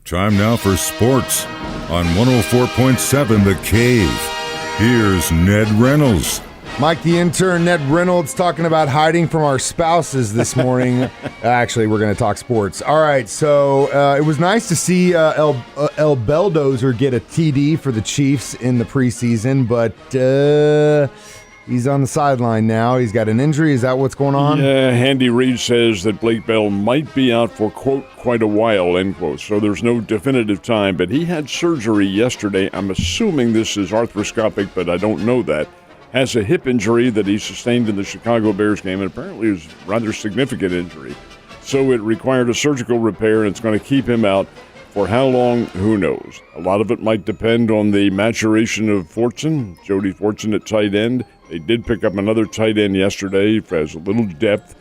Time now for sports on 104.7 The Cave. Here's Ned Reynolds. Mike, the intern, Ned Reynolds, talking about hiding from our spouses this morning. Actually, we're going to talk sports. All right, so it was nice to see El Beldozer get a TD for the Chiefs in the preseason, but he's on the sideline now. He's got an injury. Is that what's going on? Yeah, Andy Reid says that Blake Bell might be out for, quote, quite a while, end quote. So there's no definitive time, but he had surgery yesterday. I'm assuming this is arthroscopic, but I don't know that. Has a hip injury that he sustained in the Chicago Bears game, and apparently it was a rather significant injury. So it required a surgical repair, and it's going to keep him out. For how long, who knows? A lot of it might depend on the maturation of Fortson, Jody Fortson at tight end. They did pick up another tight end yesterday, has a little depth.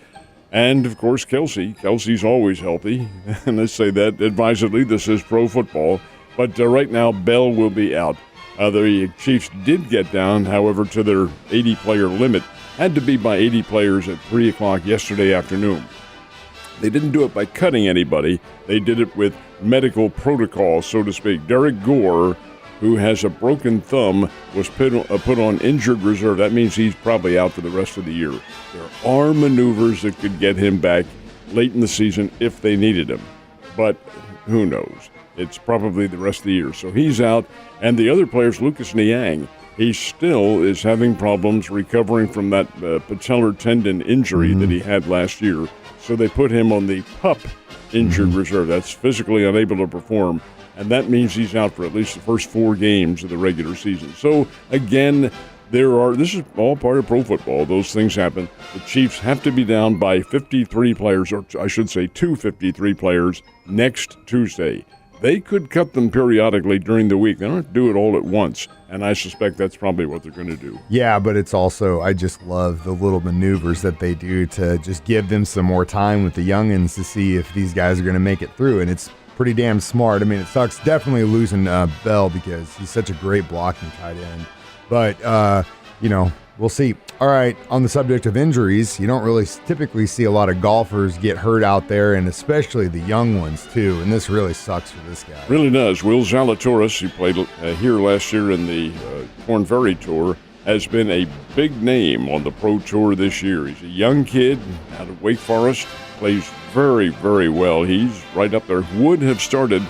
And, of course, Kelsey. Kelsey's always healthy. And I say that advisedly. This is pro football. But right now, Bell will be out. The Chiefs did get down, however, to their 80-player limit. Had to be by 80 players at 3 o'clock yesterday afternoon. They didn't do it by cutting anybody. They did it with medical protocol, so to speak. Derek Gore, who has a broken thumb, was put on injured reserve. That means he's probably out for the rest of the year. There are maneuvers that could get him back late in the season if they needed him. But who knows? It's probably the rest of the year. So he's out. And the other player's Lucas Niang. He still is having problems recovering from that patellar tendon injury that he had last year. So they put him on the PUP injured reserve. That's physically unable to perform. And that means he's out for at least the first 4 games of the regular season. So, again, this is all part of pro football. Those things happen. The Chiefs have to be down by 53 players, or I should say 253 players, next Tuesday. They could cut them periodically during the week. They don't have to do it all at once, and I suspect that's probably what they're going to do. Yeah, but it's also, I just love the little maneuvers that they do to just give them some more time with the youngins to see if these guys are going to make it through, and it's pretty damn smart. I mean, it sucks definitely losing Bell because he's such a great blocking tight end, but, we'll see. All right, on the subject of injuries, you don't really typically see a lot of golfers get hurt out there, and especially the young ones, too, and this really sucks for this guy. Really does. Will Zalatoris, who played here last year in the Korn Ferry Tour, has been a big name on the Pro Tour this year. He's a young kid out of Wake Forest, plays very, very well. He's right up there. Would have started,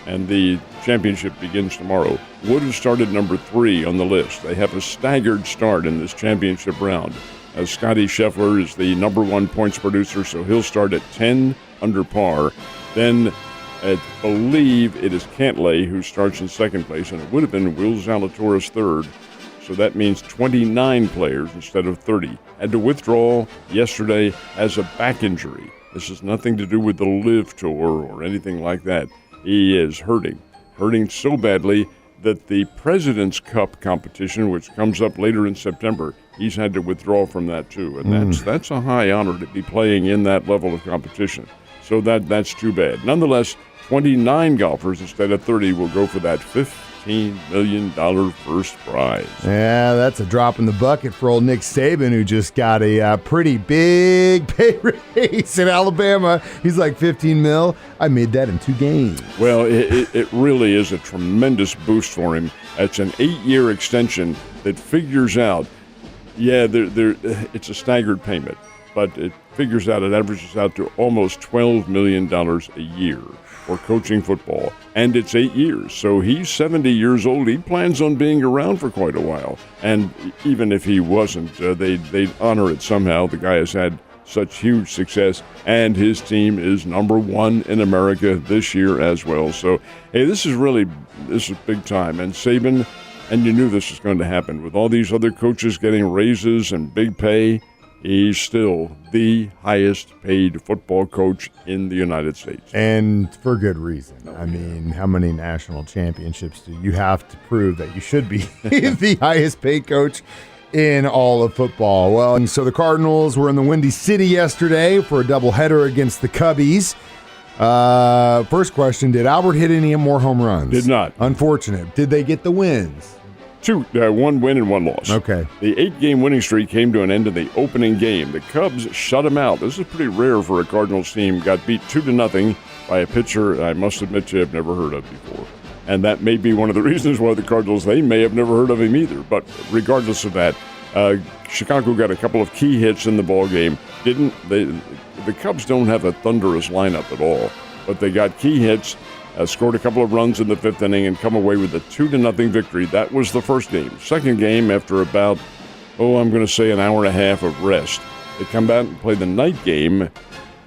and the championship begins tomorrow, would have started number 3 on the list. They have a staggered start in this championship round. Scotty Scheffler is the number 1 points producer, so he'll start at 10 under par. Then I believe it is Cantlay who starts in second place, and it would have been Will Zalatoris third. So that means 29 players instead of 30. Had to withdraw yesterday as a back injury. This has nothing to do with the LIV Tour or anything like that. He is hurting so badly that the President's Cup competition, which comes up later in September, he's had to withdraw from that too. And that's a high honor to be playing in that level of competition. So that's too bad. Nonetheless, 29 golfers instead of 30 will go for that $15 million first prize. Yeah, that's a drop in the bucket for old Nick Saban, who just got a pretty big pay raise in Alabama. He's like, 15 mil. I made that in 2 games. Well, it really is a tremendous boost for him. It's an 8-year extension that figures out, it's a staggered payment, but it averages out to almost $12 million a year for coaching football, and it's 8 years. So he's 70 years old. He plans on being around for quite a while. And even if he wasn't, they'd honor it somehow. The guy has had such huge success, and his team is number 1 in America this year as well. So, hey, this is big time. And Saban, and you knew this was going to happen. With all these other coaches getting raises and big pay, he's still the highest paid football coach in the United States. And for good reason. I mean, how many national championships do you have to prove that you should be the highest paid coach in all of football? Well, and so the Cardinals were in the Windy City yesterday for a doubleheader against the Cubbies. First question, did Albert hit any more home runs? Did not. Unfortunate. Did they get the wins? 1 win and 1 loss. Okay. The 8-game winning streak came to an end in the opening game. The Cubs shut them out. This is pretty rare for a Cardinals team. Got beat 2-0 by a pitcher I must admit to have never heard of before. And that may be one of the reasons why the Cardinals, they may have never heard of him either. But regardless of that, Chicago got a couple of key hits in the ball game. The Cubs don't have a thunderous lineup at all, but they got key hits, scored a couple of runs in the fifth inning, and come away with a 2-0 victory. That was the first game. Second game, after about, I'm going to say an hour and a half of rest, they come back and play the night game.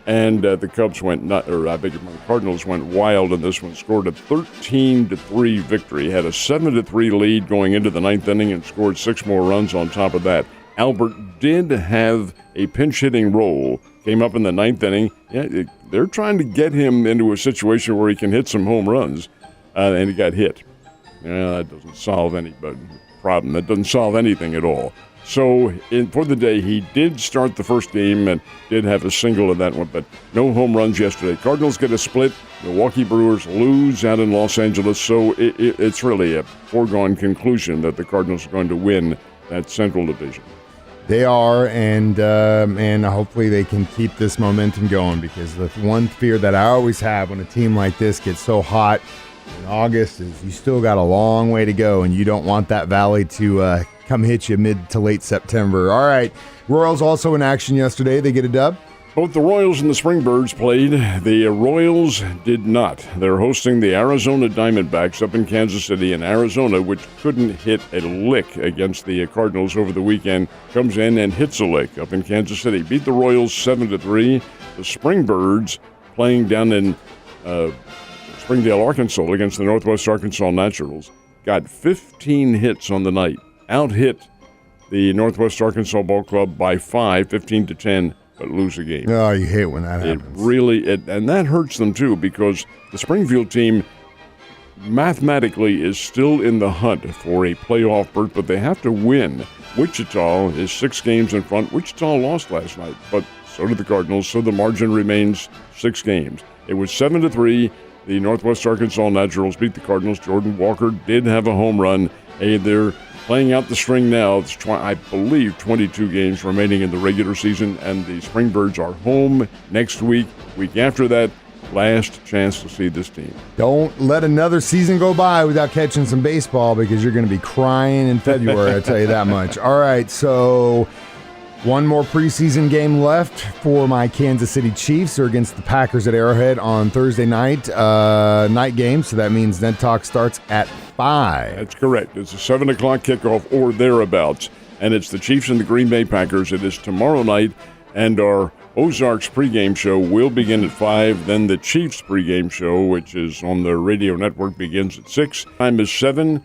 And the Cubs the Cardinals went wild in this one, scored a 13-3 victory, had a 7-3 lead going into the ninth inning, and scored 6 more runs on top of that. Albert did have a pinch-hitting role, came up in the ninth inning. Yeah, they're trying to get him into a situation where he can hit some home runs, and he got hit. That doesn't solve any problem. That doesn't solve anything at all. So for the day, he did start the first game and did have a single in that one, but no home runs yesterday. Cardinals get a split. Milwaukee Brewers lose out in Los Angeles, so it's really a foregone conclusion that the Cardinals are going to win that Central Division. They are, and hopefully they can keep this momentum going, because the one fear that I always have when a team like this gets so hot in August is you still got a long way to go, and you don't want that valley to come hit you mid to late September. All right, Royals also in action yesterday. They get a dub. Both the Royals and the Springbirds played. The Royals did not. They're hosting the Arizona Diamondbacks up in Kansas City, and Arizona, which couldn't hit a lick against the Cardinals over the weekend, comes in and hits a lick up in Kansas City. Beat the Royals 7-3. The Springbirds, playing down in Springdale, Arkansas, against the Northwest Arkansas Naturals, got 15 hits on the night. Out-hit the Northwest Arkansas Ball Club by 5, 15-10, but lose a game. Oh, you hate when that happens. And that hurts them too, because the Springfield team mathematically is still in the hunt for a playoff berth, but they have to win. Wichita is 6 games in front. Wichita lost last night, but so did the Cardinals, so the margin remains 6 games. It was 7-3. The Northwest Arkansas Naturals beat the Cardinals. Jordan Walker did have a home run. They're playing out the string now. It's, I believe, 22 games remaining in the regular season, and the Springbirds are home next week. Week after that, last chance to see this team. Don't let another season go by without catching some baseball, because you're going to be crying in February, I'll tell you that much. All right, so one more preseason game left for my Kansas City Chiefs. They're against the Packers at Arrowhead on Thursday night, night game, so that means Ned Talk starts at 5. That's correct. It's a 7 o'clock kickoff or thereabouts, and it's the Chiefs and the Green Bay Packers. It is tomorrow night, and our Ozarks pregame show will begin at 5. Then the Chiefs pregame show, which is on the radio network, begins at 6. Time is 7.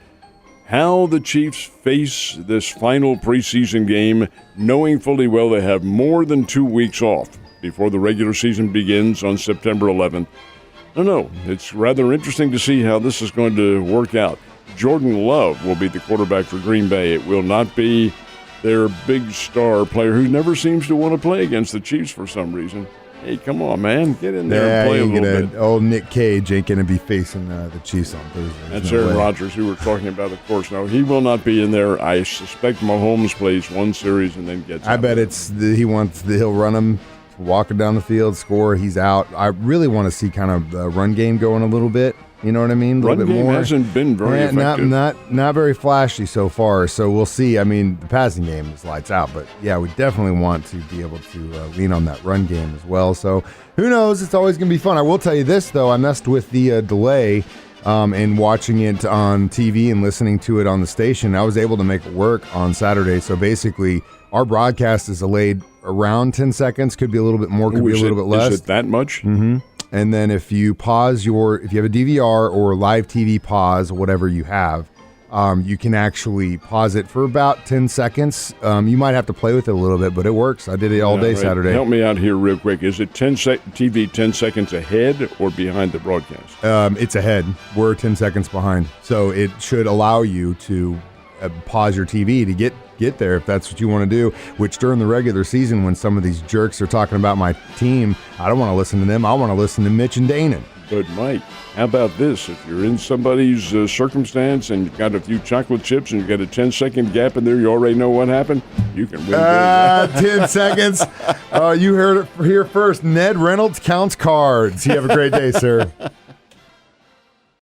How the Chiefs face this final preseason game, knowing fully well they have more than 2 weeks off before the regular season begins on September 11th. I don't know. It's rather interesting to see how this is going to work out. Jordan Love will be the quarterback for Green Bay. It will not be their big star player who never seems to want to play against the Chiefs for some reason. Hey, come on, man. Get in there and play a little bit. Old Nick Cage ain't going to be facing the Chiefs on Thursday. That's Aaron Rodgers, who we're talking about, of course. No, he will not be in there. I suspect Mahomes plays one series and then gets out. I bet he'll run him, walking down the field, score, he's out. I really want to see kind of the run game going a little bit. You know what I mean? A little bit more. Hasn't been very effective. Not very flashy so far, so we'll see. I mean, the passing game is lights out, but yeah, we definitely want to be able to lean on that run game as well. So who knows? It's always going to be fun. I will tell you this, though. I messed with the delay in watching it on TV and listening to it on the station. I was able to make it work on Saturday. So basically, our broadcast is delayed around 10 seconds. Could be a little bit more, could be a little bit less. Is it that much? Mm-hmm. And then if you pause if you have a DVR or live TV pause, whatever you have, you can actually pause it for about 10 seconds. You might have to play with it a little bit, but it works. I did it all day Saturday. Help me out here real quick. Is it TV 10 seconds ahead or behind the broadcast? It's ahead. We're 10 seconds behind. So it should allow you to pause your TV to get there if that's what you want to do, which during the regular season when some of these jerks are talking about my team, I don't want to listen to them. I want to listen to Mitch and Danon. But, Mike, how about this? If you're in somebody's circumstance and you've got a few chocolate chips and you've got a 10-second gap in there, you already know what happened. You can win. 10 seconds. You heard it here first. Ned Reynolds counts cards. You have a great day, sir.